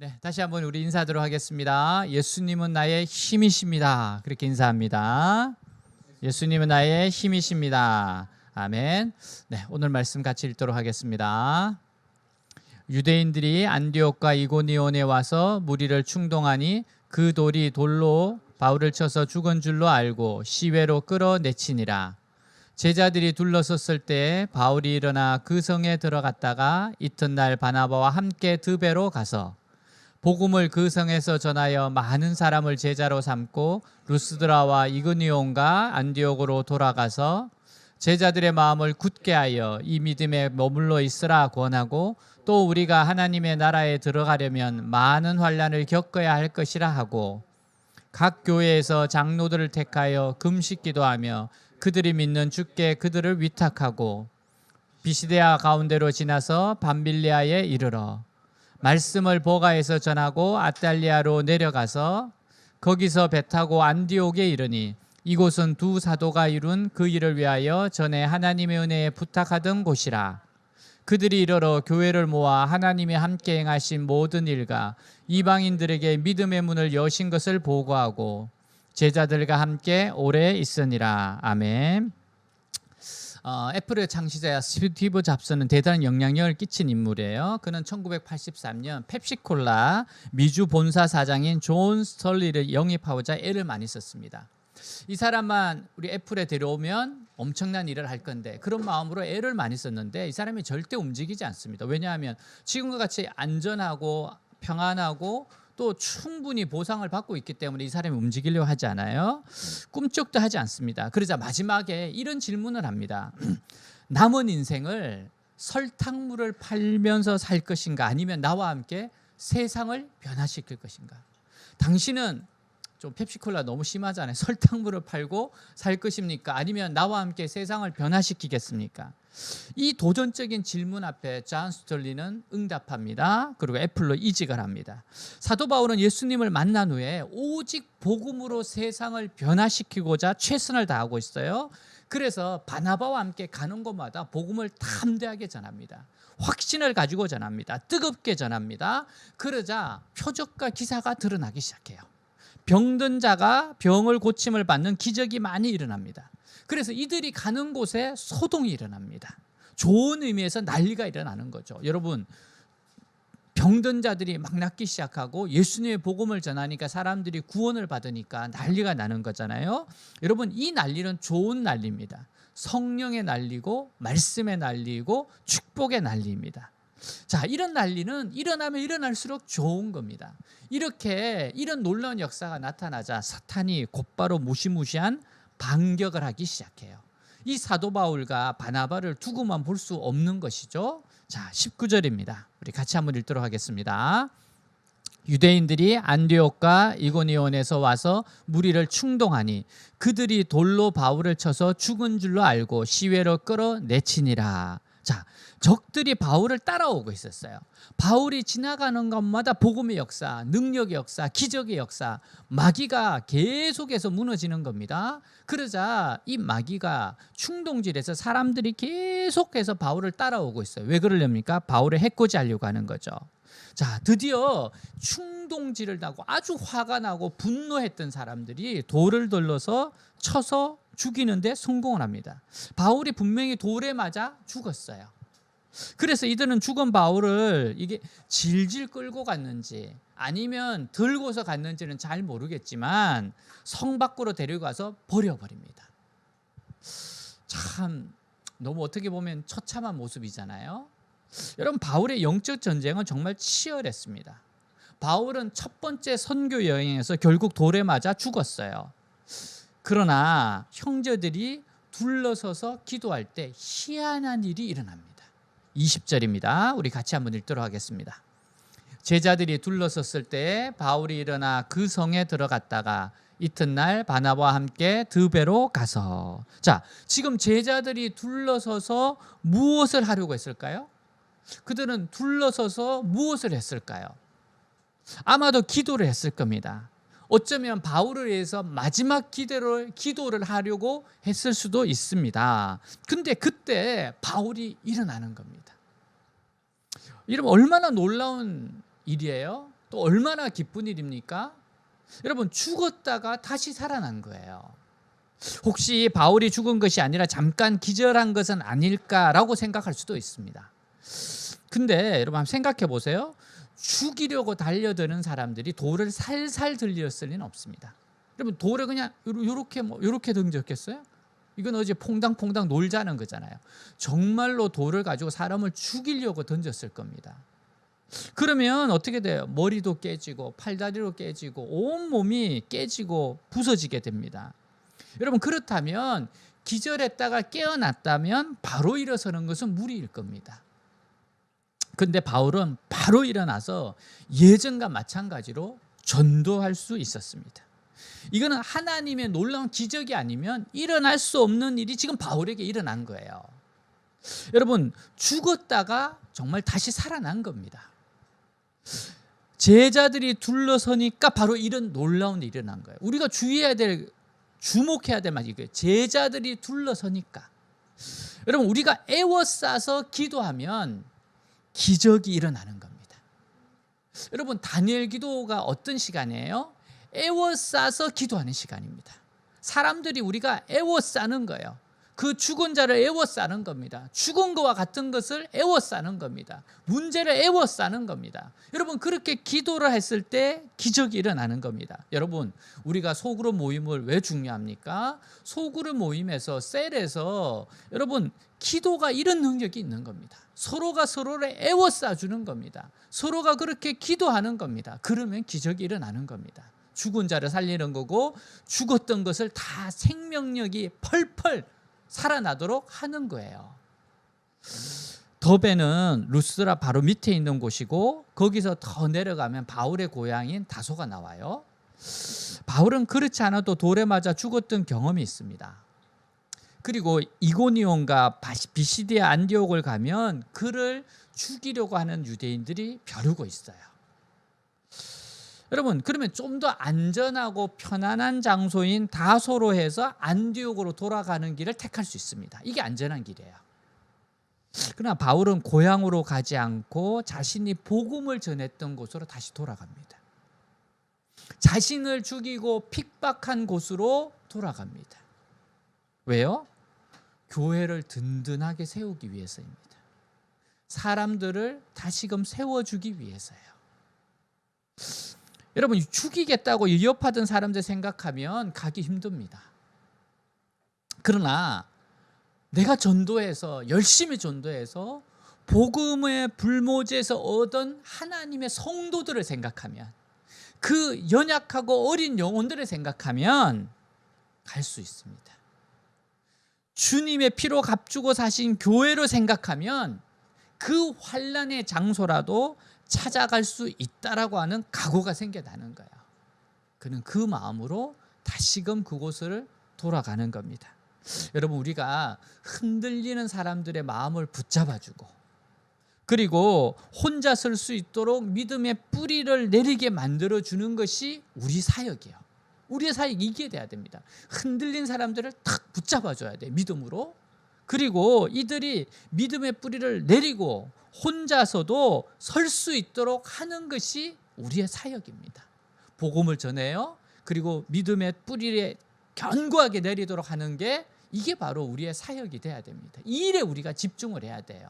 네, 다시 한번 우리 인사하도록 하겠습니다. 예수님은 나의 힘이십니다. 그렇게 인사합니다. 예수님은 나의 힘이십니다. 아멘. 네, 오늘 말씀 같이 읽도록 하겠습니다. 유대인들이 안디옥과 이고니온에 와서 무리를 충동하니 그 돌이 돌로 바울을 쳐서 죽은 줄로 알고 시외로 끌어내치니라. 제자들이 둘러섰을 때 바울이 일어나 그 성에 들어갔다가 이튿날 바나바와 함께 드베로 가서 복음을 그 성에서 전하여 많은 사람을 제자로 삼고 루스드라와 이고니온과 안디옥으로 돌아가서 제자들의 마음을 굳게 하여 이 믿음에 머물러 있으라 권하고 또 우리가 하나님의 나라에 들어가려면 많은 환난을 겪어야 할 것이라 하고 각 교회에서 장로들을 택하여 금식 기도하며 그들이 믿는 주께 그들을 위탁하고 비시데아 가운데로 지나서 밤빌리아에 이르러 말씀을 보가에서 전하고 아탈리아로 내려가서 거기서 배 타고 안디옥에 이르니 이곳은 두 사도가 이룬 그 일을 위하여 전에 하나님의 은혜에 부탁하던 곳이라. 그들이 이르러 교회를 모아 하나님이 함께 행하신 모든 일과 이방인들에게 믿음의 문을 여신 것을 보고하고 제자들과 함께 오래 있으니라. 아멘. 애플의 창시자 스티브 잡스는 대단한 영향력을 끼친 인물이에요. 그는 1983년 펩시콜라 미주 본사 사장인 존 스털리를 영입하고자 애를 많이 썼습니다. 이 사람만 우리 애플에 데려오면 엄청난 일을 할 건데 그런 마음으로 애를 많이 썼는데 이 사람이 절대 움직이지 않습니다. 왜냐하면 지금과 같이 안전하고 평안하고 또 충분히 보상을 받고 있기 때문에 이 사람이 움직이려고 하지 않아요. 꿈쩍도 하지 않습니다. 그러자 마지막에 이런 질문을 합니다. 남은 인생을 설탕물을 팔면서 살 것인가 아니면 나와 함께 세상을 변화시킬 것인가. 당신은 좀 펩시콜라 너무 심하잖아요. 설탕물을 팔고 살 것입니까? 아니면 나와 함께 세상을 변화시키겠습니까? 이 도전적인 질문 앞에 존 스털리는 응답합니다. 그리고 애플로 이직을 합니다. 사도 바울은 예수님을 만난 후에 오직 복음으로 세상을 변화시키고자 최선을 다하고 있어요. 그래서 바나바와 함께 가는 곳마다 복음을 담대하게 전합니다. 확신을 가지고 전합니다. 뜨겁게 전합니다. 그러자 표적과 기사가 드러나기 시작해요. 병든 자가 병을 고침을 받는 기적이 많이 일어납니다. 그래서 이들이 가는 곳에 소동이 일어납니다. 좋은 의미에서 난리가 일어나는 거죠. 여러분, 병든 자들이 막 낫기 시작하고 예수님의 복음을 전하니까 사람들이 구원을 받으니까 난리가 나는 거잖아요. 여러분, 이 난리는 좋은 난리입니다. 성령의 난리고 말씀의 난리고 축복의 난리입니다. 자, 이런 난리는 일어나면 일어날수록 좋은 겁니다. 이런 놀라운 역사가 나타나자 사탄이 곧바로 무시무시한 반격을 하기 시작해요. 이 사도 바울과 바나바를 두고만 볼 수 없는 것이죠. 자, 19절입니다. 우리 같이 한번 읽도록 하겠습니다. 유대인들이 안디옥과 이고니온에서 와서 무리를 충동하니 그들이 돌로 바울을 쳐서 죽은 줄로 알고 시외로 끌어내치니라. 자, 적들이 바울을 따라오고 있었어요. 바울이 지나가는 것마다 복음의 역사, 능력의 역사, 기적의 역사, 마귀가 계속해서 무너지는 겁니다. 그러자 이 마귀가 충동질에서 사람들이 계속해서 바울을 따라오고 있어요. 왜 그러렵니까? 바울을 해코지하려고 하는 거죠. 자, 드디어 충동질을 나고 아주 화가 나고 분노했던 사람들이 돌을 들러서 쳐서 죽이는데 성공을 합니다. 바울이 분명히 돌에 맞아 죽었어요. 그래서 이들은 죽은 바울을 이게 질질 끌고 갔는지 아니면 들고서 갔는지는 잘 모르겠지만 성 밖으로 데려가서 버려버립니다. 참 너무 어떻게 보면 처참한 모습이잖아요. 여러분, 바울의 영적 전쟁은 정말 치열했습니다. 바울은 첫 번째 선교 여행에서 결국 돌에 맞아 죽었어요. 그러나 형제들이 둘러서서 기도할 때 희한한 일이 일어납니다. 20절입니다. 우리 같이 한번 읽도록 하겠습니다. 제자들이 둘러섰을 때 바울이 일어나 그 성에 들어갔다가 이튿날 바나바와 함께 드베로 가서. 자, 지금 제자들이 둘러서서 무엇을 하려고 했을까요? 그들은 둘러서서 무엇을 했을까요? 아마도 기도를 했을 겁니다. 어쩌면 바울을 위해서 마지막 기도를 하려고 했을 수도 있습니다. 근데 그때 바울이 일어나는 겁니다. 여러분, 얼마나 놀라운 일이에요? 또 얼마나 기쁜 일입니까? 여러분, 죽었다가 다시 살아난 거예요. 혹시 바울이 죽은 것이 아니라 잠깐 기절한 것은 아닐까라고 생각할 수도 있습니다. 근데 여러분 한번 생각해 보세요. 죽이려고 달려드는 사람들이 돌을 살살 들렸을 리는 없습니다. 여러분, 돌에 그냥 요렇게 던졌겠어요? 이건 어제 퐁당퐁당 놀자는 거잖아요. 정말로 돌을 가지고 사람을 죽이려고 던졌을 겁니다. 그러면 어떻게 돼요? 머리도 깨지고 팔다리도 깨지고 온몸이 깨지고 부서지게 됩니다. 여러분, 그렇다면 기절했다가 깨어났다면 바로 일어서는 것은 무리일 겁니다. 근데 바울은 바로 일어나서 예전과 마찬가지로 전도할 수 있었습니다. 이거는 하나님의 놀라운 기적이 아니면 일어날 수 없는 일이 지금 바울에게 일어난 거예요. 여러분, 죽었다가 정말 다시 살아난 겁니다. 제자들이 둘러서니까 바로 이런 놀라운 일이 일어난 거예요. 우리가 주목해야 될 말이 이거예요. 제자들이 둘러서니까. 여러분, 우리가 애워싸서 기도하면 기적이 일어나는 겁니다. 여러분, 다니엘 기도가 어떤 시간이에요? 애워싸서 기도하는 시간입니다. 사람들이 우리가 애워싸는 거예요. 그 죽은 자를 애워싸는 겁니다. 죽은 거와 같은 것을 애워싸는 겁니다. 문제를 애워싸는 겁니다. 여러분, 그렇게 기도를 했을 때 기적이 일어나는 겁니다. 여러분, 우리가 소그룹 모임을 왜 중요합니까? 소그룹 모임에서 셀에서 여러분, 기도가 이런 능력이 있는 겁니다. 서로가 서로를 애워싸주는 겁니다. 서로가 그렇게 기도하는 겁니다. 그러면 기적이 일어나는 겁니다. 죽은 자를 살리는 거고 죽었던 것을 다 생명력이 펄펄 살아나도록 하는 거예요. 더베는 루스라 바로 밑에 있는 곳이고 거기서 더 내려가면 바울의 고향인 다소가 나와요. 바울은 그렇지 않아도 돌에 맞아 죽었던 경험이 있습니다. 그리고 이고니온과 비시디아 안디옥을 가면 그를 죽이려고 하는 유대인들이 벼르고 있어요. 여러분, 그러면 좀 더 안전하고 편안한 장소인 다소로 해서 안디옥으로 돌아가는 길을 택할 수 있습니다. 이게 안전한 길이에요. 그러나 바울은 고향으로 가지 않고 자신이 복음을 전했던 곳으로 다시 돌아갑니다. 자신을 죽이고 핍박한 곳으로 돌아갑니다. 왜요? 교회를 든든하게 세우기 위해서입니다. 사람들을 다시금 세워주기 위해서요. 여러분, 죽이겠다고 위협하던 사람들 생각하면 가기 힘듭니다. 그러나 내가 전도해서 열심히 전도해서 복음의 불모지에서 얻은 하나님의 성도들을 생각하면, 그 연약하고 어린 영혼들을 생각하면 갈 수 있습니다. 주님의 피로 값주고 사신 교회를 생각하면 그 환난의 장소라도 찾아갈 수 있다라고 하는 각오가 생겨나는 거예요. 그는 그 마음으로 다시금 그곳을 돌아가는 겁니다. 여러분, 우리가 흔들리는 사람들의 마음을 붙잡아주고 그리고 혼자 설 수 있도록 믿음의 뿌리를 내리게 만들어주는 것이 우리 사역이에요. 우리의 사역이 이게 돼야 됩니다. 흔들린 사람들을 탁 붙잡아줘야 돼요. 믿음으로. 그리고 이들이 믿음의 뿌리를 내리고 혼자서도 설 수 있도록 하는 것이 우리의 사역입니다. 복음을 전해요. 그리고 믿음의 뿌리를 견고하게 내리도록 하는 게 이게 바로 우리의 사역이 돼야 됩니다. 이 일에 우리가 집중을 해야 돼요.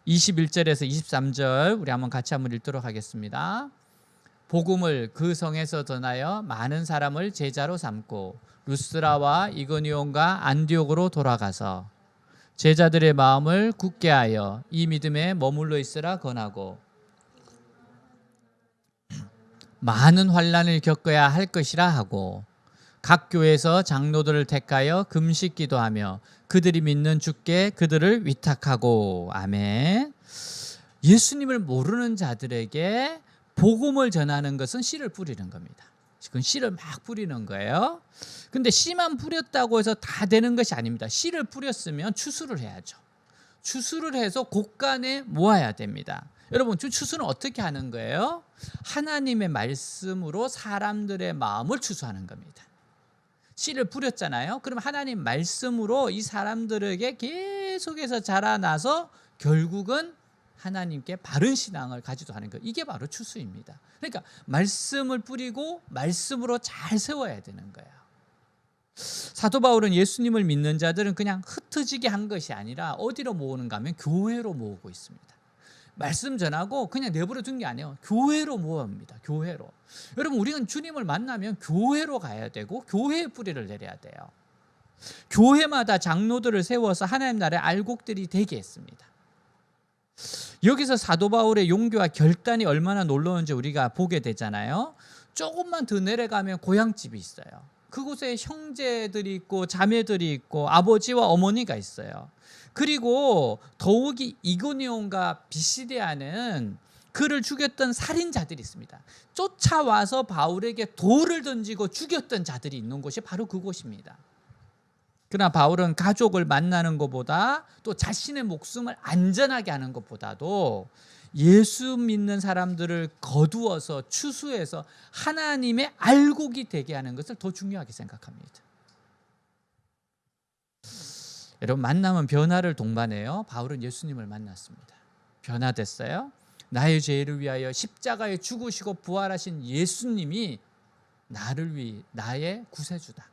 21절에서 23절 우리 같이 한번 읽도록 하겠습니다. 복음을 그 성에서 전하여 많은 사람을 제자로 삼고 루스라와 이고니온과 안디옥으로 돌아가서 제자들의 마음을 굳게 하여 이 믿음에 머물러 있으라 권하고 많은 환난을 겪어야 할 것이라 하고 각 교회에서 장로들을 택하여 금식 기도하며 그들이 믿는 주께 그들을 위탁하고. 아멘. 예수님을 모르는 자들에게 복음을 전하는 것은 씨를 뿌리는 겁니다. 그건 씨를 막 뿌리는 거예요. 근데 씨만 뿌렸다고 해서 다 되는 것이 아닙니다. 씨를 뿌렸으면 추수를 해야죠. 추수를 해서 곳간에 모아야 됩니다. 여러분, 추수는 어떻게 하는 거예요? 하나님의 말씀으로 사람들의 마음을 추수하는 겁니다. 씨를 뿌렸잖아요. 그럼 하나님 말씀으로 이 사람들에게 계속해서 자라나서 결국은 하나님께 바른 신앙을 가지도 하는 것, 이게 바로 추수입니다. 그러니까 말씀을 뿌리고 말씀으로 잘 세워야 되는 거예요. 사도 바울은 예수님을 믿는 자들은 그냥 흩어지게 한 것이 아니라 어디로 모으는가 하면 교회로 모으고 있습니다. 말씀 전하고 그냥 내버려 둔 게 아니에요. 교회로 모읍니다. 교회로. 여러분, 우리는 주님을 만나면 교회로 가야 되고 교회의 뿌리를 내려야 돼요. 교회마다 장로들을 세워서 하나님 나라의 알곡들이 되게 했습니다. 여기서 사도 바울의 용기와 결단이 얼마나 놀라운지 우리가 보게 되잖아요. 조금만 더 내려가면 고향집이 있어요. 그곳에 형제들이 있고 자매들이 있고 아버지와 어머니가 있어요. 그리고 더욱이 이고니온과 비시디아는 그를 죽였던 살인자들이 있습니다. 쫓아와서 바울에게 돌을 던지고 죽였던 자들이 있는 곳이 바로 그곳입니다. 그러나 바울은 가족을 만나는 것보다 또 자신의 목숨을 안전하게 하는 것보다도 예수 믿는 사람들을 거두어서 추수해서 하나님의 알곡이 되게 하는 것을 더 중요하게 생각합니다. 여러분, 만나면 변화를 동반해요. 바울은 예수님을 만났습니다. 변화됐어요. 나의 죄를 위하여 십자가에 죽으시고 부활하신 예수님이 나를 위해 나의 구세주다.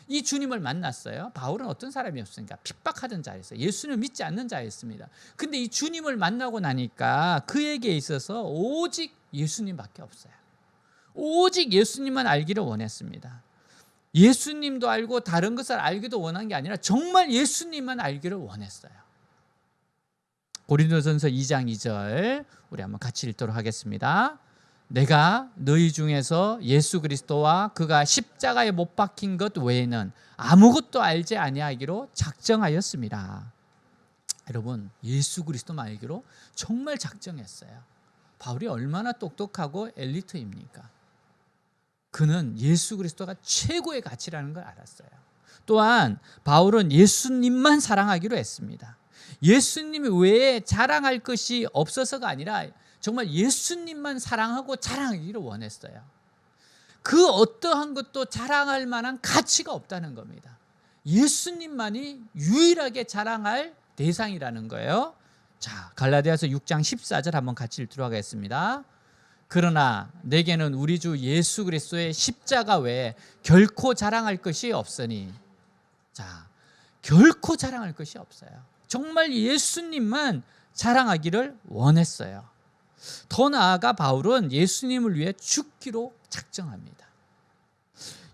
이 주님을 만났어요. 바울은 어떤 사람이었습니까? 핍박하던 자였어요. 예수님을 믿지 않는 자였습니다. 근데 이 주님을 만나고 나니까 그에게 있어서 오직 예수님밖에 없어요. 오직 예수님만 알기를 원했습니다. 예수님도 알고 다른 것을 알기도 원한 게 아니라 정말 예수님만 알기를 원했어요. 고린도전서 2장 2절 우리 한번 같이 읽도록 하겠습니다. 내가 너희 중에서 예수 그리스도와 그가 십자가에 못 박힌 것 외에는 아무것도 알지 아니하기로 작정하였습니다. 여러분, 예수 그리스도만 알기로 정말 작정했어요. 바울이 얼마나 똑똑하고 엘리트입니까? 그는 예수 그리스도가 최고의 가치라는 걸 알았어요. 또한 바울은 예수님만 사랑하기로 했습니다. 예수님 외에 자랑할 것이 없어서가 아니라 정말 예수님만 사랑하고 자랑하기를 원했어요. 그 어떠한 것도 자랑할 만한 가치가 없다는 겁니다. 예수님만이 유일하게 자랑할 대상이라는 거예요. 자, 갈라디아서 6장 14절 한번 같이 읽도록 하겠습니다. 그러나 내게는 우리 주 예수 그리스도의 십자가 외에 결코 자랑할 것이 없으니, 자, 결코 자랑할 것이 없어요. 정말 예수님만 자랑하기를 원했어요. 더 나아가 바울은 예수님을 위해 죽기로 작정합니다.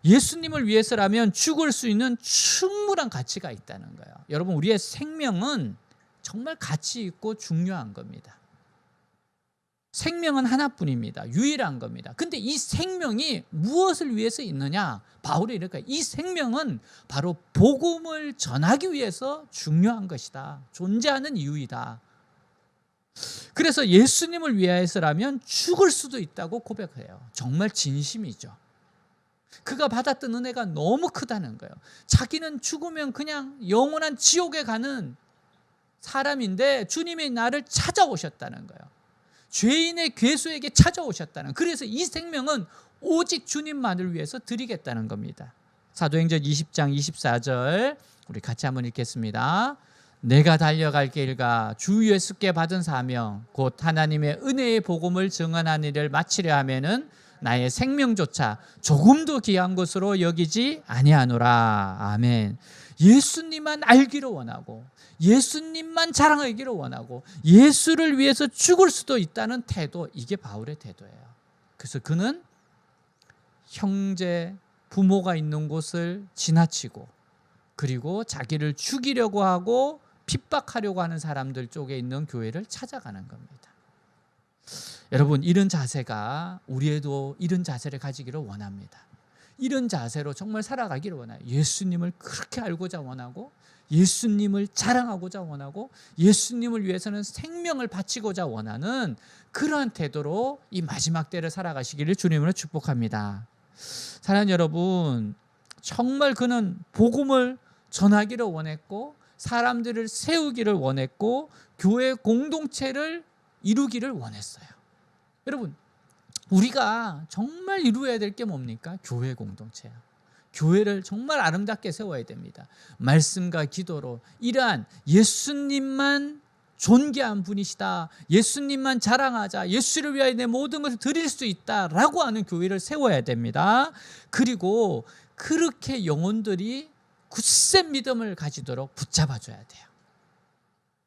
예수님을 위해서라면 죽을 수 있는 충분한 가치가 있다는 거예요. 여러분, 우리의 생명은 정말 가치 있고 중요한 겁니다. 생명은 하나뿐입니다. 유일한 겁니다. 근데 이 생명이 무엇을 위해서 있느냐? 바울이 이럴까요? 이 생명은 바로 복음을 전하기 위해서 중요한 것이다. 존재하는 이유이다. 그래서 예수님을 위해서라면 죽을 수도 있다고 고백해요. 정말 진심이죠. 그가 받았던 은혜가 너무 크다는 거예요. 자기는 죽으면 그냥 영원한 지옥에 가는 사람인데 주님이 나를 찾아오셨다는 거예요. 죄인의 괴수에게 찾아오셨다는, 그래서 이 생명은 오직 주님만을 위해서 드리겠다는 겁니다. 사도행전 20장 24절 우리 같이 한번 읽겠습니다. 내가 달려갈 길과 주 예수께 받은 사명 곧 하나님의 은혜의 복음을 증언하는 일을 마치려 하면은 나의 생명조차 조금도 귀한 것으로 여기지 아니하노라. 아멘. 예수님만 알기를 원하고 예수님만 자랑하기를 원하고 예수를 위해서 죽을 수도 있다는 태도, 이게 바울의 태도예요. 그래서 그는 형제, 부모가 있는 곳을 지나치고 그리고 자기를 죽이려고 하고 핍박하려고 하는 사람들 쪽에 있는 교회를 찾아가는 겁니다. 여러분, 이런 자세가 우리에도 이런 자세를 가지기를 원합니다. 이런 자세로 정말 살아가기를 원해요. 예수님을 그렇게 알고자 원하고 예수님을 자랑하고자 원하고 예수님을 위해서는 생명을 바치고자 원하는 그러한 태도로 이 마지막 때를 살아가시기를 주님으로 축복합니다. 사랑하는 여러분, 정말 그는 복음을 전하기를 원했고 사람들을 세우기를 원했고 교회 공동체를 이루기를 원했어요. 여러분, 우리가 정말 이루어야 될 게 뭡니까? 교회 공동체야. 교회를 정말 아름답게 세워야 됩니다. 말씀과 기도로 이러한 예수님만 존귀한 분이시다. 예수님만 자랑하자. 예수를 위하여 내 모든 것을 드릴 수 있다라고 하는 교회를 세워야 됩니다. 그리고 그렇게 영혼들이 굳센 믿음을 가지도록 붙잡아줘야 돼요.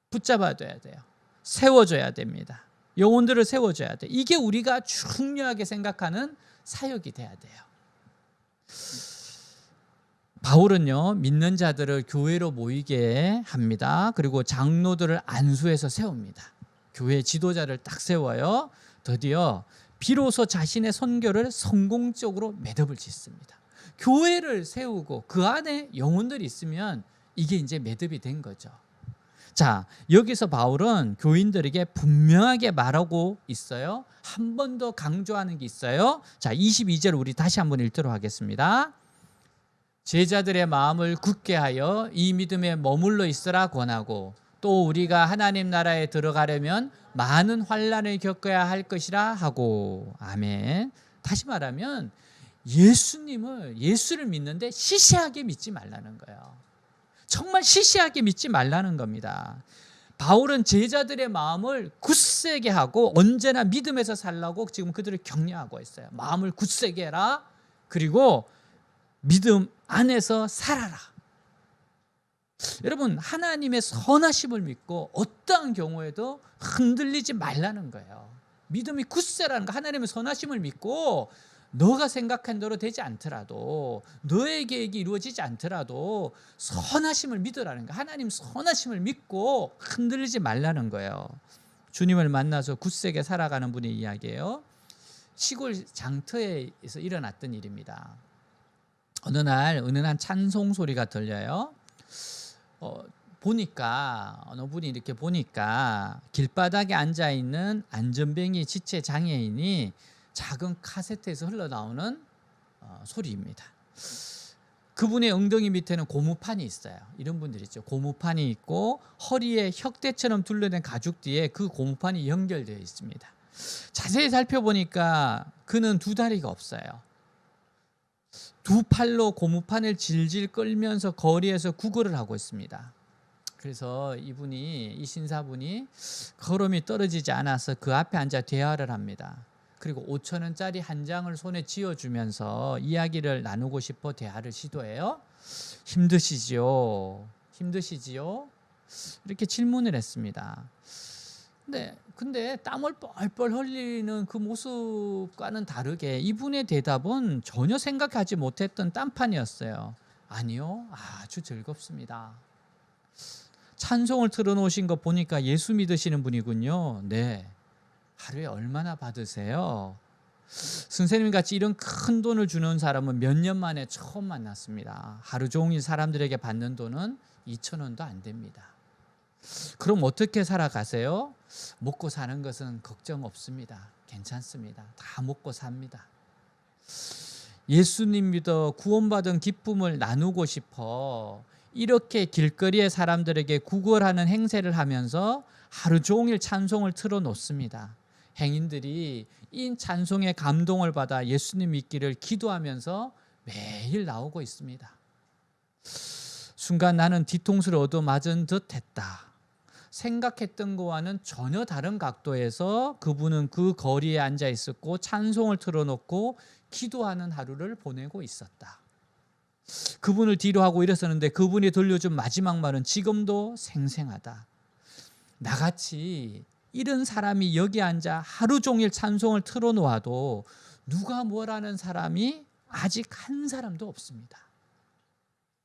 붙잡아줘야 돼요. 세워줘야 됩니다. 영혼들을 세워줘야 돼요. 이게 우리가 중요하게 생각하는 사역이 돼야 돼요. 바울은요, 믿는 자들을 교회로 모이게 합니다. 그리고 장로들을 안수해서 세웁니다. 교회 지도자를 딱 세워요. 드디어 비로소 자신의 선교를 성공적으로 매듭을 짓습니다. 교회를 세우고 그 안에 영혼들이 있으면 이게 이제 매듭이 된 거죠. 자, 여기서 바울은 교인들에게 분명하게 말하고 있어요. 한 번 더 강조하는 게 있어요. 자, 22절 우리 다시 한번 읽도록 하겠습니다. 제자들의 마음을 굳게 하여 이 믿음에 머물러 있으라 권하고 또 우리가 하나님 나라에 들어가려면 많은 환난을 겪어야 할 것이라 하고. 아멘. 다시 말하면 예수를 믿는데 시시하게 믿지 말라는 거예요. 정말 시시하게 믿지 말라는 겁니다. 바울은 제자들의 마음을 굳세게 하고 언제나 믿음에서 살라고 지금 그들을 격려하고 있어요. 마음을 굳세게 해라. 그리고 믿음 안에서 살아라. 여러분, 하나님의 선하심을 믿고 어떠한 경우에도 흔들리지 말라는 거예요. 믿음이 굳세라는 거, 하나님의 선하심을 믿고 너가 생각한 대로 되지 않더라도, 너의 계획이 이루어지지 않더라도 선하심을 믿으라는 거예요. 하나님 선하심을 믿고 흔들리지 말라는 거예요. 주님을 만나서 굳세게 살아가는 분의 이야기예요. 시골 장터에서 일어났던 일입니다. 어느 날 은은한 찬송 소리가 들려요. 보니까 어느 분이 이렇게 보니까 길바닥에 앉아 있는 안전뱅이 지체 장애인이 작은 카세트에서 흘러나오는 소리입니다. 그분의 엉덩이 밑에는 고무판이 있어요. 이런 분들 있죠. 고무판이 있고 허리에 혁대처럼 둘러된 가죽 뒤에 그 고무판이 연결되어 있습니다. 자세히 살펴보니까 그는 두 다리가 없어요. 두 팔로 고무판을 질질 끌면서 거리에서 구걸을 하고 있습니다. 그래서 이 신사분이 걸음이 떨어지지 않아서 그 앞에 앉아 대화를 합니다. 그리고 5,000원짜리 한 장을 손에 쥐어주면서 이야기를 나누고 싶어 대화를 시도해요. 힘드시지요? 이렇게 질문을 했습니다. 근데 땀을 뻘뻘 흘리는 그 모습과는 다르게 이분의 대답은 전혀 생각하지 못했던 딴판이었어요. 아니요, 아주 즐겁습니다. 찬송을 틀어놓으신 거 보니까 예수 믿으시는 분이군요. 네. 하루에 얼마나 받으세요? 선생님 같이 이런 큰 돈을 주는 사람은 몇 년 만에 처음 만났습니다. 하루 종일 사람들에게 받는 돈은 2,000원도 안 됩니다. 그럼 어떻게 살아가세요? 먹고 사는 것은 걱정 없습니다. 괜찮습니다. 다 먹고 삽니다. 예수님 믿어 구원받은 기쁨을 나누고 싶어 이렇게 길거리의 사람들에게 구걸하는 행세를 하면서 하루 종일 찬송을 틀어놓습니다. 행인들이 이 찬송에 감동을 받아 예수님 믿기를 기도하면서 매일 나오고 있습니다. 순간 나는 뒤통수를 얻어맞은 듯 했다. 생각했던 것과는 전혀 다른 각도에서 그분은 그 거리에 앉아 있었고 찬송을 틀어놓고 기도하는 하루를 보내고 있었다. 그분을 뒤로 하고 일어서는데 그분이 들려준 마지막 말은 지금도 생생하다. 나같이 이런 사람이 여기 앉아 하루 종일 찬송을 틀어놓아도 누가 뭐라는 사람이 아직 한 사람도 없습니다.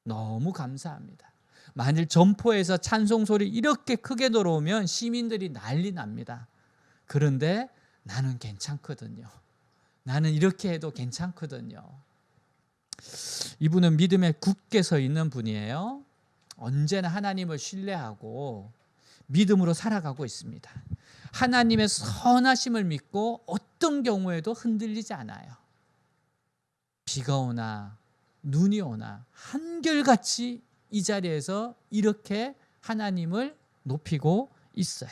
너무 감사합니다. 만일 점포에서 찬송 소리 이렇게 크게 들어오면 시민들이 난리 납니다. 그런데 나는 괜찮거든요. 나는 이렇게 해도 괜찮거든요. 이분은 믿음에 굳게 서 있는 분이에요. 언제나 하나님을 신뢰하고 믿음으로 살아가고 있습니다. 하나님의 선하심을 믿고 어떤 경우에도 흔들리지 않아요. 비가 오나 눈이 오나 한결같이 이 자리에서 이렇게 하나님을 높이고 있어요.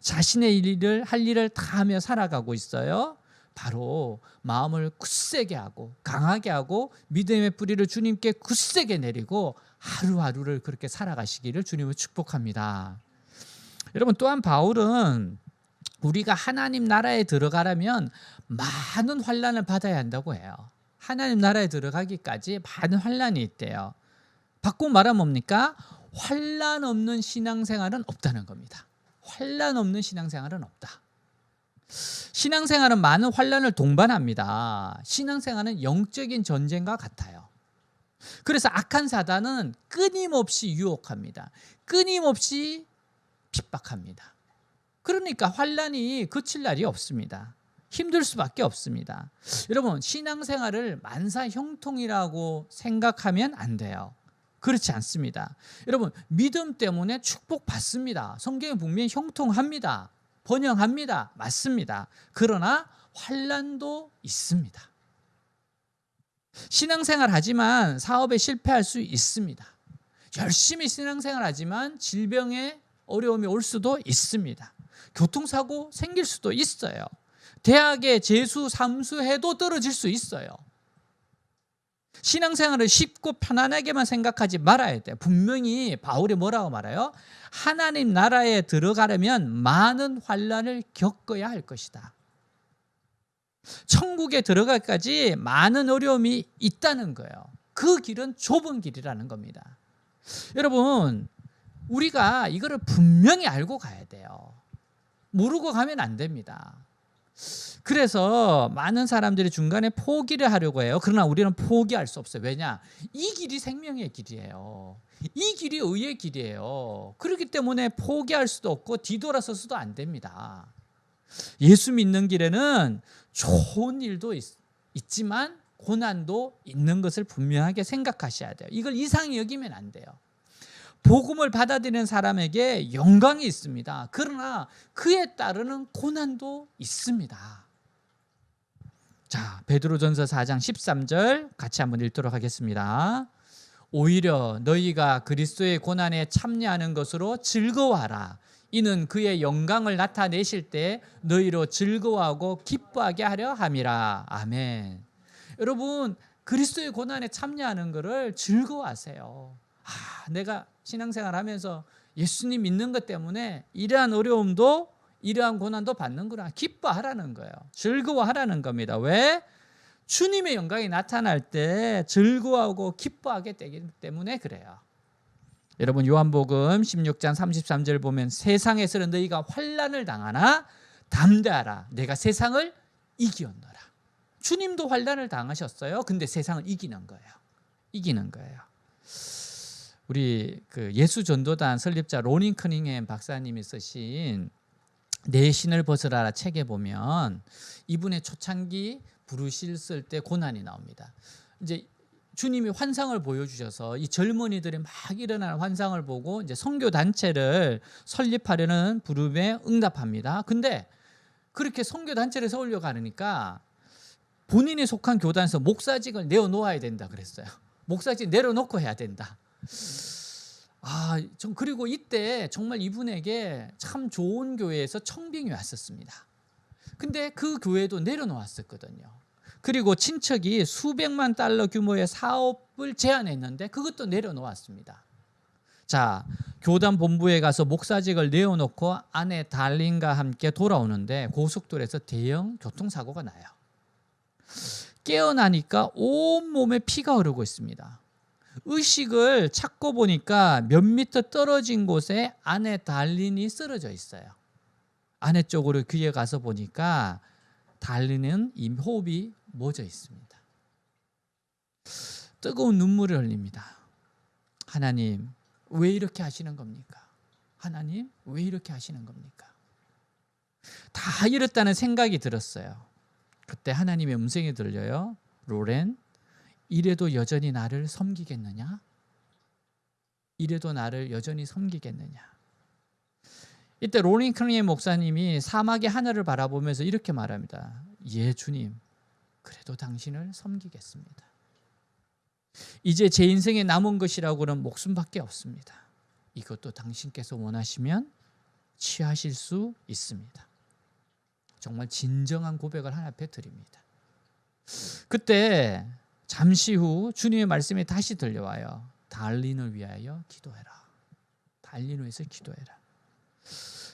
자신의 일을 할 일을 다 하며 살아가고 있어요. 바로 마음을 굳세게 하고 강하게 하고 믿음의 뿌리를 주님께 굳세게 내리고 하루하루를 그렇게 살아가시기를 주님을 축복합니다. 여러분 또한 바울은 우리가 하나님 나라에 들어가려면 많은 환난을 받아야 한다고 해요. 하나님 나라에 들어가기까지 많은 환난이 있대요. 바꾸고 말하면 뭡니까? 환난 없는 신앙생활은 없다는 겁니다. 환난 없는 신앙생활은 없다. 신앙생활은 많은 환난을 동반합니다. 신앙생활은 영적인 전쟁과 같아요. 그래서 악한 사단은 끊임없이 유혹합니다. 끊임없이 핍박합니다. 그러니까 환난이 그칠 날이 없습니다. 힘들 수밖에 없습니다. 여러분, 신앙생활을 만사 형통이라고 생각하면 안 돼요. 그렇지 않습니다. 여러분, 믿음 때문에 축복받습니다. 성경에 보면 형통합니다. 번영합니다. 맞습니다. 그러나 환난도 있습니다. 신앙생활 하지만 사업에 실패할 수 있습니다. 열심히 신앙생활 하지만 질병에 어려움이 올 수도 있습니다. 교통사고 생길 수도 있어요. 대학에 재수, 삼수해도 떨어질 수 있어요. 신앙생활을 쉽고 편안하게만 생각하지 말아야 돼요. 분명히 바울이 뭐라고 말해요? 하나님 나라에 들어가려면 많은 환난을 겪어야 할 것이다. 천국에 들어가기까지 많은 어려움이 있다는 거예요. 그 길은 좁은 길이라는 겁니다. 여러분, 우리가 이거를 분명히 알고 가야 돼요. 모르고 가면 안 됩니다. 그래서 많은 사람들이 중간에 포기를 하려고 해요. 그러나 우리는 포기할 수 없어요. 왜냐? 이 길이 생명의 길이에요. 이 길이 의의 길이에요. 그렇기 때문에 포기할 수도 없고 뒤돌아서서도 안 됩니다. 예수 믿는 길에는 좋은 일도 있지만 고난도 있는 것을 분명하게 생각하셔야 돼요. 이걸 이상히 여기면 안 돼요. 복음을 받아들이는 사람에게 영광이 있습니다. 그러나 그에 따르는 고난도 있습니다. 자, 베드로전서 4장 13절 같이 한번 읽도록 하겠습니다. 오히려 너희가 그리스도의 고난에 참여하는 것으로 즐거워하라. 이는 그의 영광을 나타내실 때 너희로 즐거워하고 기뻐하게 하려 함이라. 아멘. 여러분, 그리스도의 고난에 참여하는 것을 즐거워하세요. 내가 신앙생활 하면서 예수님 믿는 것 때문에 이러한 어려움도 이러한 고난도 받는구나. 기뻐하라는 거예요. 즐거워하라는 겁니다. 왜? 주님의 영광이 나타날 때 즐거워하고 기뻐하게 되기 때문에 그래요. 여러분, 요한복음 16장 33절 보면 세상에서는 너희가 환난을 당하나 담대하라. 내가 세상을 이기었노라. 주님도 환난을 당하셨어요. 근데 세상을 이기는 거예요. 이기는 거예요. 우리 그 예수전도단 설립자 로닌 커닝햄 박사님이 쓰신 내 신을 벗어라라 책에 보면 이분의 초창기 부르실 쓸 때 고난이 나옵니다. 이제 주님이 환상을 보여주셔서 이 젊은이들이 막 일어나는 환상을 보고 이제 선교 단체를 설립하려는 부름에 응답합니다. 근데 그렇게 선교 단체를 세우려고 하니까 본인이 속한 교단에서 목사직을 내어놓아야 된다 그랬어요. 목사직 내려놓고 해야 된다. 그리고 이때 정말 이분에게 참 좋은 교회에서 청빙이 왔었습니다. 근데 그 교회도 내려놓았었거든요. 그리고 친척이 수백만 달러 규모의 사업을 제안했는데 그것도 내려놓았습니다. 자, 교단 본부에 가서 목사직을 내어놓고 아내 달린과 함께 돌아오는데 고속도로에서 대형 교통사고가 나요. 깨어나니까 온몸에 피가 흐르고 있습니다. 의식을 찾고 보니까 몇 미터 떨어진 곳에 아내 달린이 쓰러져 있어요. 아내 쪽으로 귀에 가서 보니까 달린은 이 호흡이 멎어 있습니다. 뜨거운 눈물을 흘립니다. 하나님, 왜 이렇게 하시는 겁니까? 하나님, 왜 이렇게 하시는 겁니까? 다 이렇다는 생각이 들었어요. 그때 하나님의 음성이 들려요. 로렌, 이래도 여전히 나를 섬기겠느냐? 이래도 나를 여전히 섬기겠느냐? 이때 로린 커닝햄 목사님이 사막의 하늘을 바라보면서 이렇게 말합니다. 예, 주님, 그래도 당신을 섬기겠습니다. 이제 제 인생에 남은 것이라고는 목숨밖에 없습니다. 이것도 당신께서 원하시면 취하실 수 있습니다. 정말 진정한 고백을 하나 앞에 드립니다. 그때 잠시 후 주님의 말씀이 다시 들려와요. 달린을 위하여 기도해라. 달린을 위해서 기도해라.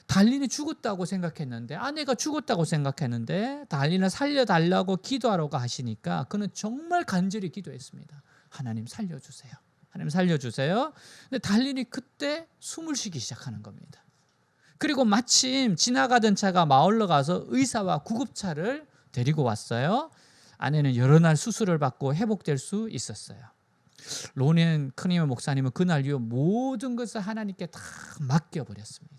달린이 죽었다고 생각했는데, 아내가 죽었다고 생각했는데 달린을 살려달라고 기도하라고 하시니까 그는 정말 간절히 기도했습니다. 하나님 살려주세요. 하나님 살려주세요. 근데 달린이 그때 숨을 쉬기 시작하는 겁니다. 그리고 마침 지나가던 차가 마을로 가서 의사와 구급차를 데리고 왔어요. 아내는 여러 날 수술을 받고 회복될 수 있었어요. 로넨 크니머 목사님은 그날 이후 모든 것을 하나님께 다 맡겨버렸습니다.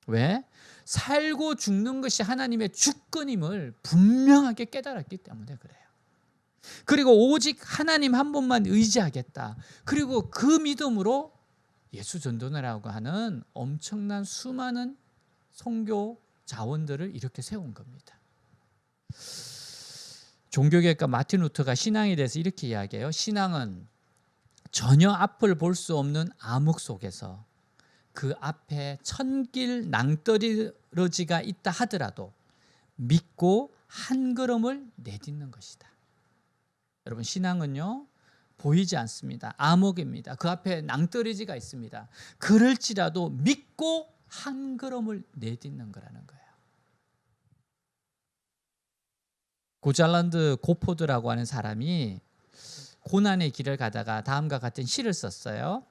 왜? 살고 죽는 것이 하나님의 주권임을 분명하게 깨달았기 때문에 그래요. 그리고 오직 하나님 한 분만 의지하겠다. 그리고 그 믿음으로 예수 전도회라고 하는 엄청난 수많은 선교 자원들을 이렇게 세운 겁니다. 종교개혁가 마틴 루터가 신앙에 대해서 이렇게 이야기해요. 신앙은 전혀 앞을 볼 수 없는 암흑 속에서 그 앞에 천길 낭떠러지가 있다 하더라도 믿고 한 걸음을 내딛는 것이다. 여러분, 신앙은요 보이지 않습니다. 암흑입니다. 그 앞에 낭떠러지가 있습니다. 그럴지라도 믿고 한 걸음을 내딛는 거라는 거예요. 고잘란드 고포드라고 하는 사람이 고난의 길을 가다가 다음과 같은 시를 썼어요.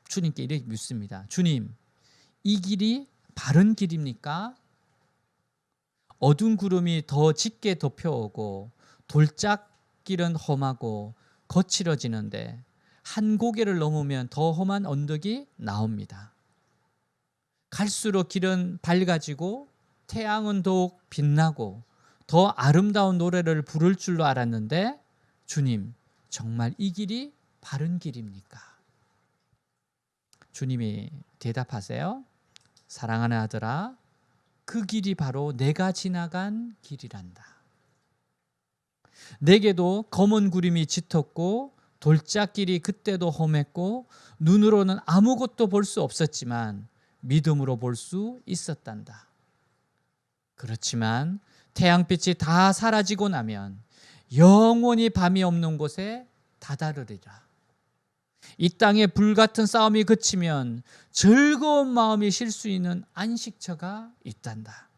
주님께 이렇게 묻습니다. 주님, 이 길이 바른 길입니까? 어두운 구름이 더 짙게 덮여오고 돌짝길은 험하고 거칠어지는데 한 고개를 넘으면 더 험한 언덕이 나옵니다. 갈수록 길은 밝아지고 태양은 더욱 빛나고 더 아름다운 노래를 부를 줄로 알았는데 주님, 정말 이 길이 바른 길입니까? 주님이 대답하세요. 사랑하는 아들아, 그 길이 바로 내가 지나간 길이란다. 내게도 검은 구름이 짙었고 돌짝길이 그때도 험했고 눈으로는 아무것도 볼 수 없었지만 믿음으로 볼 수 있었단다. 그렇지만 태양빛이 다 사라지고 나면 영원히 밤이 없는 곳에 다다르리라. 이 땅의 불같은 싸움이 그치면 즐거운 마음이 쉴 수 있는 안식처가 있단다.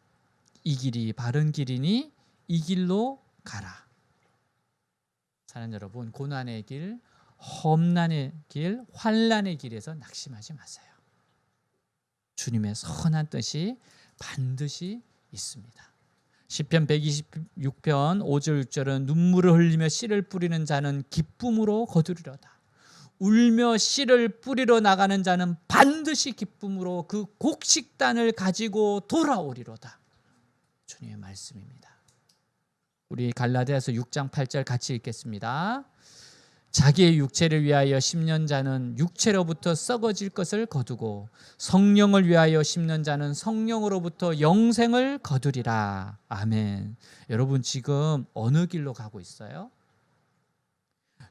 이 길이 바른 길이니 이 길로 가라. 사랑하는 여러분, 고난의 길, 험난의 길, 환난의 길에서 낙심하지 마세요. 주님의 선한 뜻이 반드시 있습니다. 시편 126편 5절 6절은 눈물을 흘리며 씨를 뿌리는 자는 기쁨으로 거두리로다. 울며 씨를 뿌리러 나가는 자는 반드시 기쁨으로 그 곡식단을 가지고 돌아오리로다. 주님의 말씀입니다. 우리 갈라디아서 6장 8절 같이 읽겠습니다. 자기의 육체를 위하여 심는 자는 육체로부터 썩어질 것을 거두고 성령을 위하여 심는 자는 성령으로부터 영생을 거두리라. 아멘. 여러분, 지금 어느 길로 가고 있어요?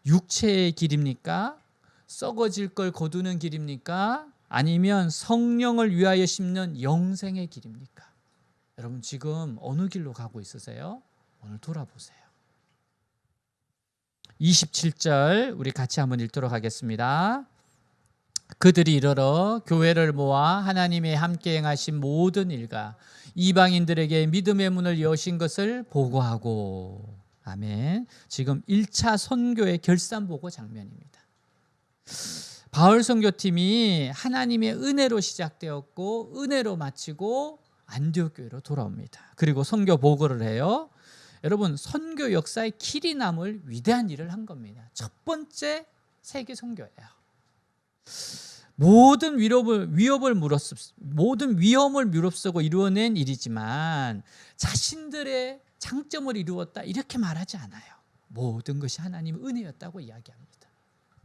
육체의 길입니까? 썩어질 걸 거두는 길입니까? 아니면 성령을 위하여 심는 영생의 길입니까? 여러분, 지금 어느 길로 가고 있으세요? 오늘 돌아보세요. 27절 우리 같이 한번 읽도록 하겠습니다. 그들이 이르러 교회를 모아 하나님의 함께 행하신 모든 일과 이방인들에게 믿음의 문을 여신 것을 보고하고. 아멘. 지금 1차 선교의 결산보고 장면입니다. 바울 선교팀이 하나님의 은혜로 시작되었고 은혜로 마치고 안디옥 교회로 돌아옵니다. 그리고 선교 보고를 해요. 여러분, 선교 역사의 길이 남을 위대한 일을 한 겁니다. 첫 번째 세계 선교예요. 모든 위험을 무릅쓰고 이루어낸 일이지만 자신들의 장점을 이루었다 이렇게 말하지 않아요. 모든 것이 하나님의 은혜였다고 이야기합니다.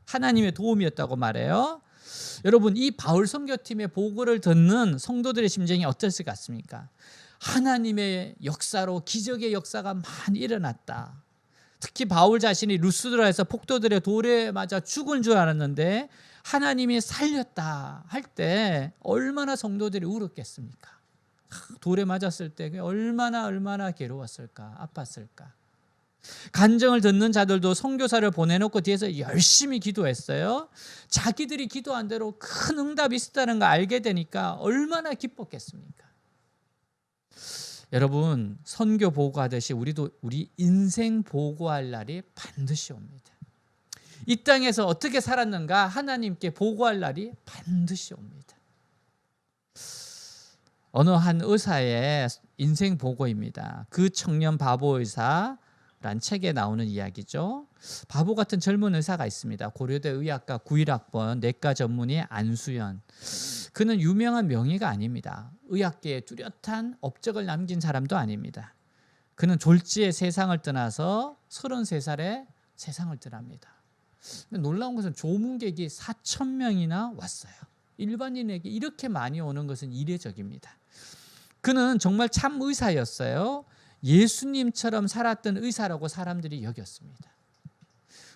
하나님의 도움이었다고 말해요. 여러분, 이 바울 선교팀의 보고를 듣는 성도들의 심정이 어땠을 것 같습니까? 하나님의 역사로 기적의 역사가 많이 일어났다. 특히 바울 자신이 루스드라에서 폭도들의 돌에 맞아 죽은 줄 알았는데 하나님이 살렸다 할 때 얼마나 성도들이 울었겠습니까? 돌에 맞았을 때 얼마나 괴로웠을까, 아팠을까. 간증을 듣는 자들도 선교사를 보내놓고 뒤에서 열심히 기도했어요. 자기들이 기도한 대로 큰 응답이 있었다는 걸 알게 되니까 얼마나 기뻤겠습니까? 여러분, 선교 보고하듯이 우리도 우리 인생 보고할 날이 반드시 옵니다. 이 땅에서 어떻게 살았는가 하나님께 보고할 날이 반드시 옵니다. 어느 한 의사의 인생 보고입니다. 그 청년 바보 의사란 책에 나오는 이야기죠. 바보 같은 젊은 의사가 있습니다. 고려대 의학과 91학번 내과 전문의 안수연. 그는 유명한 명의가 아닙니다. 의학계에 뚜렷한 업적을 남긴 사람도 아닙니다. 그는 졸지에 세상을 떠나서 33살에 세상을 떠납니다. 놀라운 것은 조문객이 4,000명이나 왔어요. 일반인에게 이렇게 많이 오는 것은 이례적입니다. 그는 정말 참 의사였어요. 예수님처럼 살았던 의사라고 사람들이 여겼습니다.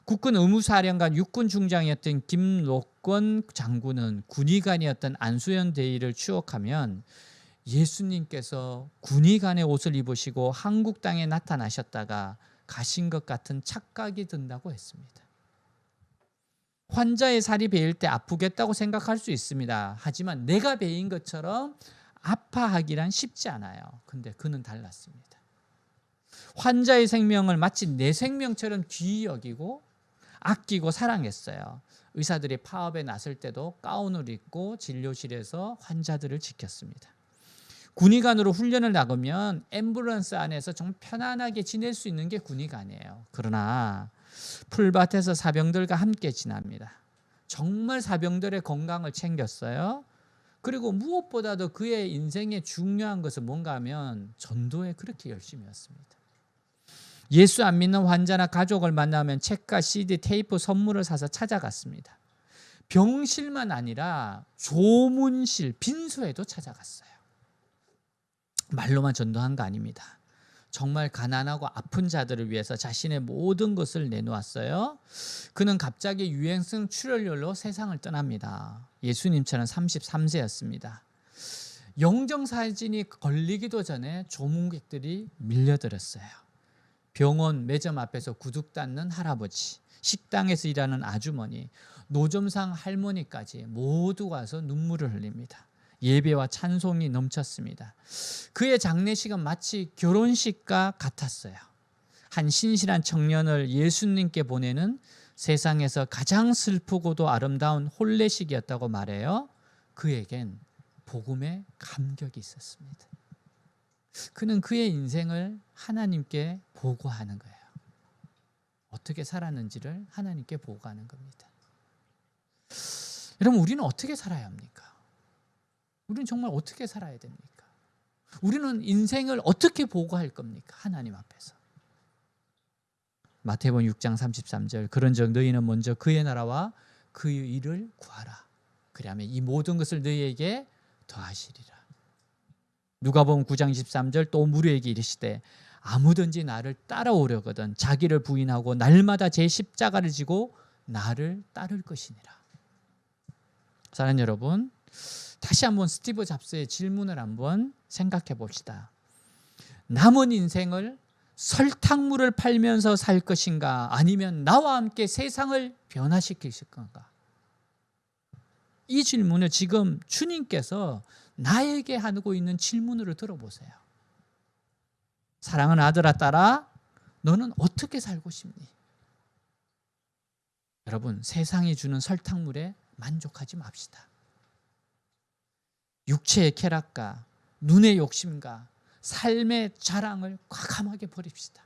국군 의무사령관 육군 중장이었던 김록권 장군은 군의관이었던 안수연 대위를 추억하면 예수님께서 군의관의 옷을 입으시고 한국 땅에 나타나셨다가 가신 것 같은 착각이 든다고 했습니다. 환자의 살이 베일 때 아프겠다고 생각할 수 있습니다. 하지만 내가 베인 것처럼 아파하기란 쉽지 않아요. 근데 그는 달랐습니다. 환자의 생명을 마치 내 생명처럼 귀히 여기고 아끼고 사랑했어요. 의사들이 파업에 나설 때도 가운을 입고 진료실에서 환자들을 지켰습니다. 군의관으로 훈련을 나가면 앰뷸런스 안에서 정말 편안하게 지낼 수 있는 게 군의관이에요. 그러나 풀밭에서 사병들과 함께 지납니다. 정말 사병들의 건강을 챙겼어요. 그리고 무엇보다도 그의 인생에 중요한 것은 뭔가 하면 전도에 그렇게 열심이었습니다. 예수 안 믿는 환자나 가족을 만나면 책과 CD, 테이프 선물을 사서 찾아갔습니다. 병실만 아니라 조문실, 빈소에도 찾아갔어요. 말로만 전도한 거 아닙니다. 정말 가난하고 아픈 자들을 위해서 자신의 모든 것을 내놓았어요. 그는 갑자기 유행성 출혈열로 세상을 떠납니다. 예수님처럼 33세였습니다. 영정사진이 걸리기도 전에 조문객들이 밀려들었어요. 병원 매점 앞에서 구두 닦는 할아버지, 식당에서 일하는 아주머니, 노점상 할머니까지 모두 와서 눈물을 흘립니다. 예배와 찬송이 넘쳤습니다. 그의 장례식은 마치 결혼식과 같았어요. 한 신실한 청년을 예수님께 보내는 세상에서 가장 슬프고도 아름다운 혼례식이었다고 말해요. 그에겐 복음의 감격이 있었습니다. 그는 그의 인생을 하나님께 보고하는 거예요. 어떻게 살았는지를 하나님께 보고하는 겁니다. 여러분, 우리는 어떻게 살아야 합니까? 우리는 정말 어떻게 살아야 됩니까? 우리는 인생을 어떻게 보고할 겁니까? 하나님 앞에서. 마태복음 6장 33절 그런즉 너희는 먼저 그의 나라와 그의 일을 구하라. 그리하면 이 모든 것을 너희에게 더하시리라. 누가복음 9장 23절 또 무리에게 이르시되 아무든지 나를 따라오려거든 자기를 부인하고 날마다 제 십자가를 지고 나를 따를 것이니라. 사랑하는 여러분, 다시 한번 스티브 잡스의 질문을 한번 생각해 봅시다. 남은 인생을 설탕물을 팔면서 살 것인가 아니면 나와 함께 세상을 변화시키실 건가? 이 질문을 지금 주님께서 나에게 하고 있는 질문으로 들어보세요. 사랑하는 아들아 딸아, 너는 어떻게 살고 싶니? 여러분, 세상이 주는 설탕물에 만족하지 맙시다. 육체의 쾌락과 눈의 욕심과 삶의 자랑을 과감하게 버립시다.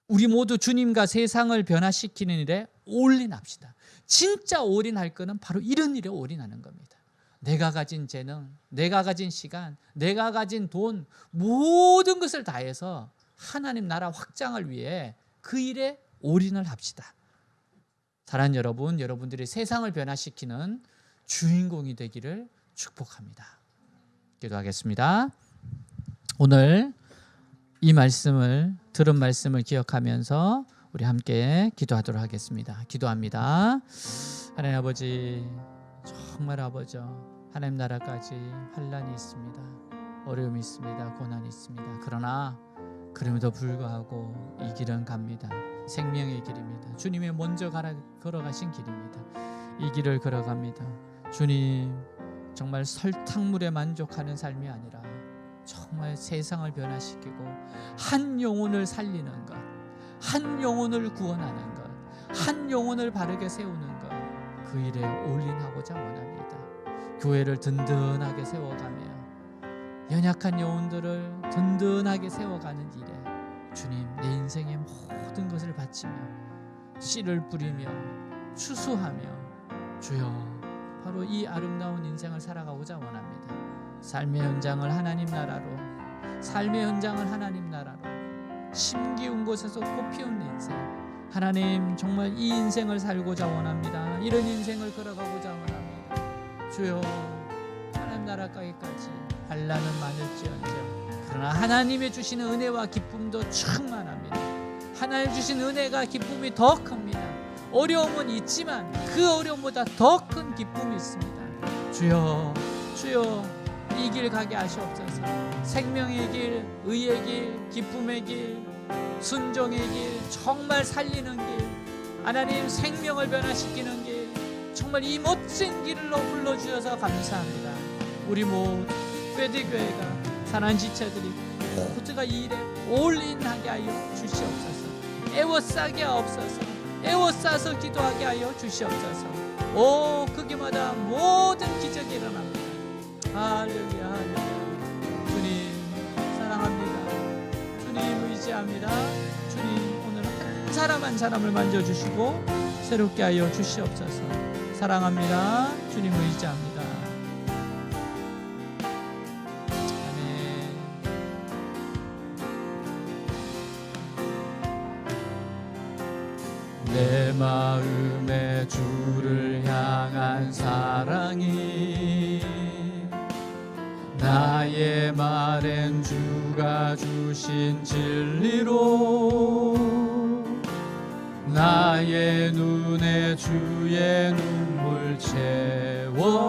우리 모두 주님과 세상을 변화시키는 일에 올인합시다. 진짜 올인할 거는 바로 이런 일에 올인하는 겁니다. 내가 가진 재능, 내가 가진 시간, 내가 가진 돈, 모든 것을 다해서 하나님 나라 확장을 위해 그 일에 올인을 합시다. 사랑하는 여러분, 여러분들이 세상을 변화시키는 주인공이 되기를 축복합니다. 기도하겠습니다. 오늘 이 말씀을 들은 말씀을 기억하면서 우리 함께 기도하도록 하겠습니다. 기도합니다. 하나님 아버지, 정말 아버지, 하나님 나라까지 환난이 있습니다. 어려움이 있습니다. 고난이 있습니다. 그러나 그럼에도 불구하고 이 길은 갑니다. 생명의 길입니다. 주님이 먼저 걸어가신 길입니다. 이 길을 걸어갑니다. 주님, 정말 설탕물에 만족하는 삶이 아니라 정말 세상을 변화시키고 한 영혼을 살리는 것, 한 영혼을 구원하는 것, 한 영혼을 바르게 세우는 것, 그 일에 올인하고자 원합니다. 교회를 든든하게 세워가며 연약한 영혼들을 든든하게 세워가는 일에 주님, 내 인생의 모든 것을 바치며 씨를 뿌리며 추수하며 주여 바로 이 아름다운 인생을 살아가고자 원합니다. 삶의 현장을 하나님 나라로, 삶의 현장을 하나님 나라로, 심기운 곳에서 꽃피운 인생, 하나님 정말 이 인생을 살고자 원합니다. 이런 인생을 걸어가고자 원합니다. 주여, 하나님 나라까지까지 환난은 많을지언정 그러나 하나님의 주시는 은혜와 기쁨도 충만합니다. 하나님 주신 은혜가 기쁨이 더 큽니다. 어려움은 있지만 그 어려움보다 더 큰 기쁨이 있습니다. 주여, 주여, 이 길 가게 하시옵소서. 생명의 길, 의의 길, 기쁨의 길, 순종의 길, 정말 살리는 길, 하나님 생명을 변화시키는 길, 정말 이 멋진 길로 불러주셔서 감사합니다. 우리 모두 회대교회가 사랑하는 지체들이 모두가 이 일에 올인하게 하여 주시옵소서. 애워싸게 하옵소서. 애워싸서 기도하게 하여 주시옵소서. 오, 그 길마다 모든 기적이 일어납니다. 할렐루야, 할렐루야. 주님 사랑합니다. 주님 의지합니다. 주님 오늘 한 사람 한 사람을 만져주시고 새롭게 하여 주시옵소서. 사랑합니다. 주님 의지합니다. 내 마음에 주를 향한 사랑이 나의 말엔 주가 주신 진리로 나의 눈에 주의 눈물 채워주소서.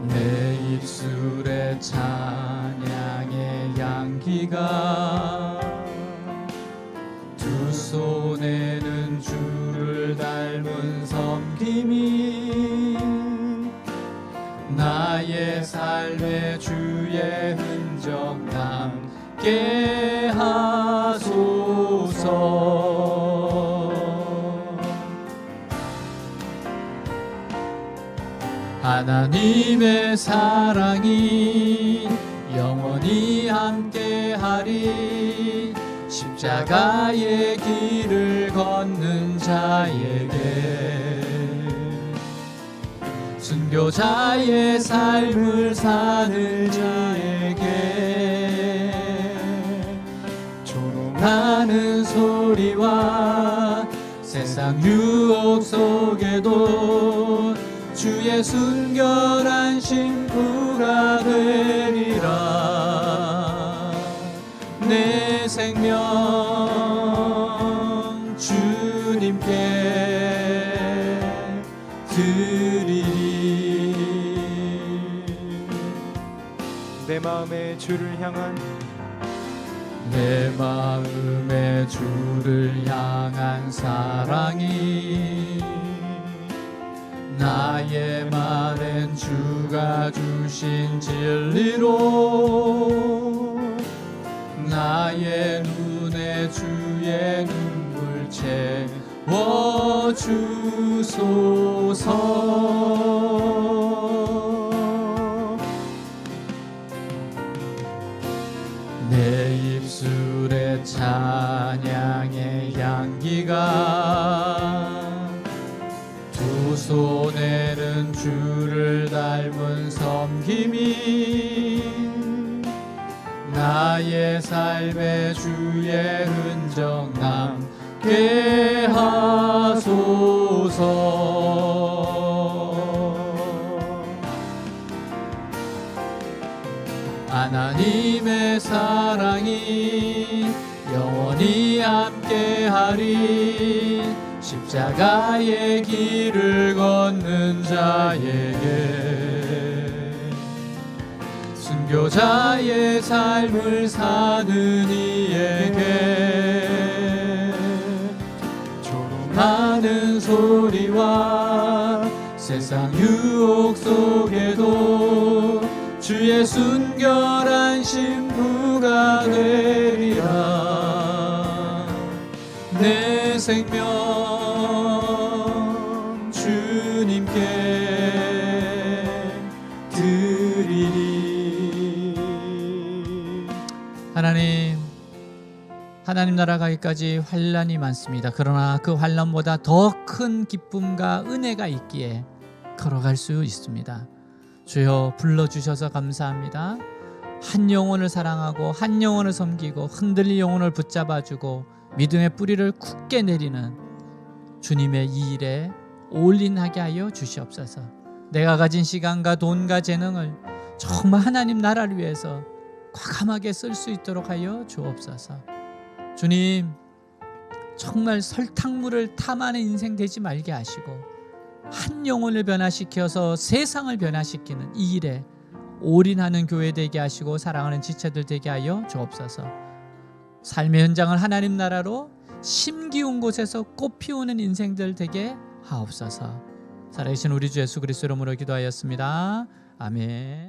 내 입술에 찬양의 향기가 두 손에는 주를 닮은 섬김이 나의 삶에 주의 흔적 남게 하소서. 하나님의 사랑이 영원히 함께하리. 십자가의 길을 걷는 자에게 순교자의 삶을 사는 자에게 조롱하는 소리와 세상 유혹 속에도 주의 순결한 신부가 되리라. 내 생명 주님께 드리리. 내 마음에 주를 향한 내 마음에 주를 향한 사랑이 나의 말엔 주가 주신 진리로 나의 눈에 주의 눈물 채워주소서. 내 입술에 찬양의 향기가 두 손에는 주를 닮은 섬김이 나의 삶에 주의 흔적 남게 하소서. 하나님의 사랑이 영원히 함께하리. 십자가의 길을 걷는 자에게 순교자의 삶을 사는 이에게 조롱하는 소리와 세상 유혹 속에도 주의 순결한 신부가 되리라. 내 생명 주님께 드리리. 하나님 나라 가기까지 환난이 많습니다. 그러나 그 환난보다 더 큰 기쁨과 은혜가 있기에 걸어갈 수 있습니다. 주여 불러주셔서 감사합니다. 한 영혼을 사랑하고 한 영혼을 섬기고 흔들린 영혼을 붙잡아주고 믿음의 뿌리를 굳게 내리는 주님의 이 일에 올인하게 하여 주시옵소서. 내가 가진 시간과 돈과 재능을 정말 하나님 나라를 위해서 과감하게 쓸 수 있도록 하여 주옵소서. 주님, 정말 설탕물을 탐하는 인생 되지 말게 하시고 한 영혼을 변화시켜서 세상을 변화시키는 이 일에 올인하는 교회 되게 하시고 사랑하는 지체들 되게 하여 주옵소서. 삶의 현장을 하나님 나라로 심기운 곳에서 꽃 피우는 인생들 되게 하옵소서. 살아계신 우리 주 예수 그리스도 이름으로 기도하였습니다. 아멘.